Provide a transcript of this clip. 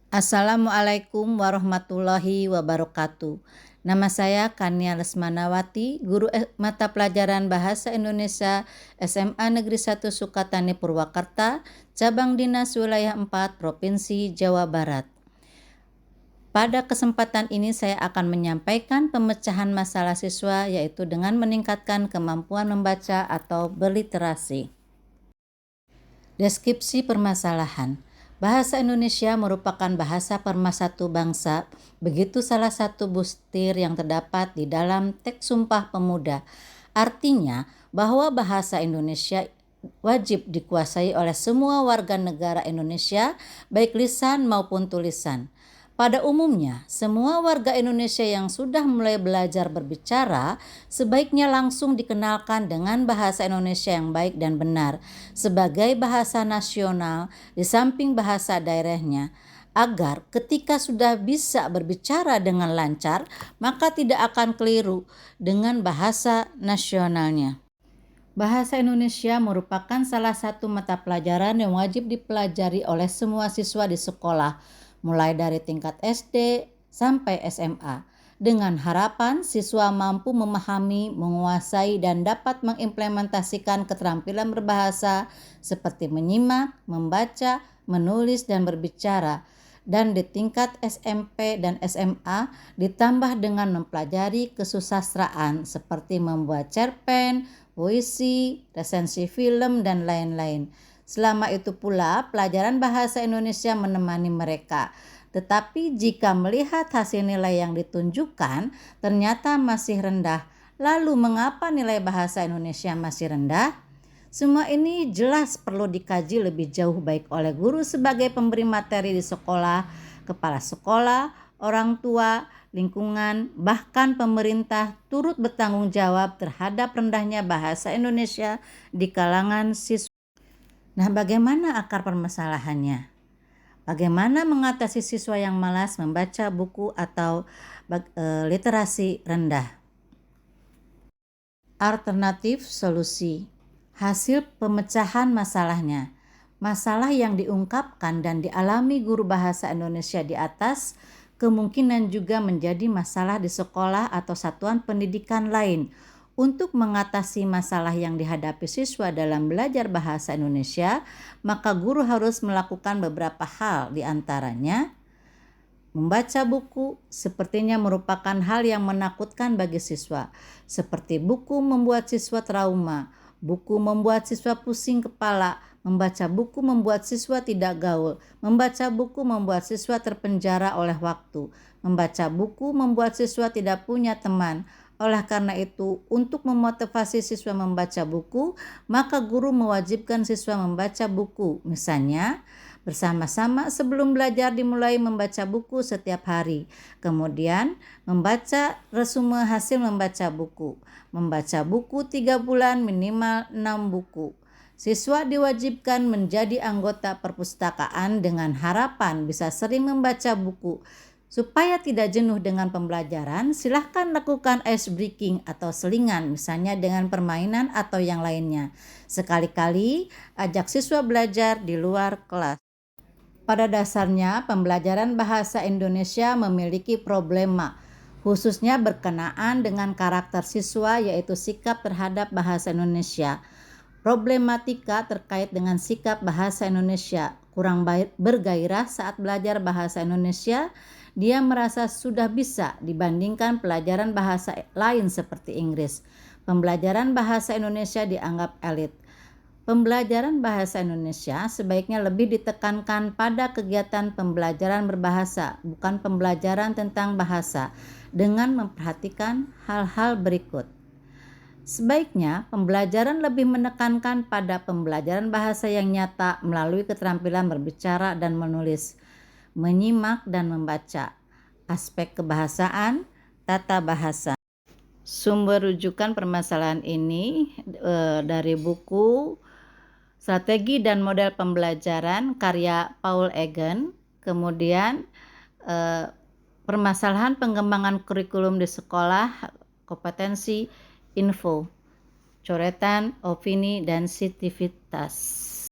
Assalamualaikum warahmatullahi wabarakatuh. Nama saya Kania Lesmanawati, guru mata pelajaran Bahasa Indonesia SMA Negeri 1 Sukatani Purwakarta, Cabang Dinas Wilayah 4, Provinsi Jawa Barat. Pada kesempatan ini saya akan menyampaikan pemecahan masalah siswa, yaitu dengan meningkatkan kemampuan membaca atau berliterasi. Deskripsi permasalahan. Bahasa Indonesia merupakan bahasa pemersatu bangsa, begitu salah satu butir yang terdapat di dalam teks Sumpah Pemuda. Artinya bahwa bahasa Indonesia wajib dikuasai oleh semua warga negara Indonesia, baik lisan maupun tulisan. Pada umumnya, semua warga Indonesia yang sudah mulai belajar berbicara sebaiknya langsung dikenalkan dengan bahasa Indonesia yang baik dan benar sebagai bahasa nasional di samping bahasa daerahnya, agar ketika sudah bisa berbicara dengan lancar, maka tidak akan keliru dengan bahasa nasionalnya. Bahasa Indonesia merupakan salah satu mata pelajaran yang wajib dipelajari oleh semua siswa di sekolah, mulai dari tingkat SD sampai SMA, dengan harapan siswa mampu memahami, menguasai, dan dapat mengimplementasikan keterampilan berbahasa seperti menyimak, membaca, menulis, dan berbicara. Dan di tingkat SMP dan SMA ditambah dengan mempelajari kesusastraan seperti membuat cerpen, puisi, resensi film, dan lain-lain. Selama itu pula pelajaran bahasa Indonesia menemani mereka. Tetapi jika melihat hasil nilai yang ditunjukkan ternyata masih rendah, lalu mengapa nilai bahasa Indonesia masih rendah? Semua ini jelas perlu dikaji lebih jauh baik oleh guru sebagai pemberi materi di sekolah, kepala sekolah, orang tua, lingkungan, bahkan pemerintah turut bertanggung jawab terhadap rendahnya bahasa Indonesia di kalangan siswa. Nah, bagaimana akar permasalahannya? Bagaimana mengatasi siswa yang malas membaca buku atau literasi rendah? Alternatif solusi. Hasil pemecahan masalahnya. Masalah yang diungkapkan dan dialami guru bahasa Indonesia di atas kemungkinan juga menjadi masalah di sekolah atau satuan pendidikan lain. Untuk mengatasi masalah yang dihadapi siswa dalam belajar bahasa Indonesia, maka guru harus melakukan beberapa hal, di antaranya membaca buku sepertinya merupakan hal yang menakutkan bagi siswa, seperti buku membuat siswa trauma, buku membuat siswa pusing kepala, membaca buku membuat siswa tidak gaul, membaca buku membuat siswa terpenjara oleh waktu, membaca buku membuat siswa tidak punya teman. Oleh karena itu, untuk memotivasi siswa membaca buku, maka guru mewajibkan siswa membaca buku. Misalnya, bersama-sama sebelum belajar dimulai membaca buku setiap hari. Kemudian, membaca resume hasil membaca buku. Membaca buku 3 bulan minimal 6 buku. Siswa diwajibkan menjadi anggota perpustakaan dengan harapan bisa sering membaca buku. Supaya tidak jenuh dengan pembelajaran, silahkan lakukan ice breaking atau selingan, misalnya dengan permainan atau yang lainnya. Sekali-kali ajak siswa belajar di luar kelas. Pada dasarnya, pembelajaran bahasa Indonesia memiliki problema, khususnya berkenaan dengan karakter siswa, yaitu sikap terhadap bahasa Indonesia. Problematika terkait dengan sikap bahasa Indonesia kurang bergairah saat belajar bahasa Indonesia. Dia merasa sudah bisa dibandingkan pelajaran bahasa lain seperti Inggris. Pembelajaran bahasa Indonesia dianggap elit. Pembelajaran bahasa Indonesia sebaiknya lebih ditekankan pada kegiatan pembelajaran berbahasa, bukan pembelajaran tentang bahasa, dengan memperhatikan hal-hal berikut. Sebaiknya pembelajaran lebih menekankan pada pembelajaran bahasa yang nyata melalui keterampilan berbicara dan menulis, menyimak dan membaca, aspek kebahasaan, tata bahasa. Sumber rujukan permasalahan ini dari buku Strategi dan Model Pembelajaran karya Paul Egan, kemudian permasalahan pengembangan kurikulum di sekolah, kompetensi info, coretan, opini, dan sensitivitas.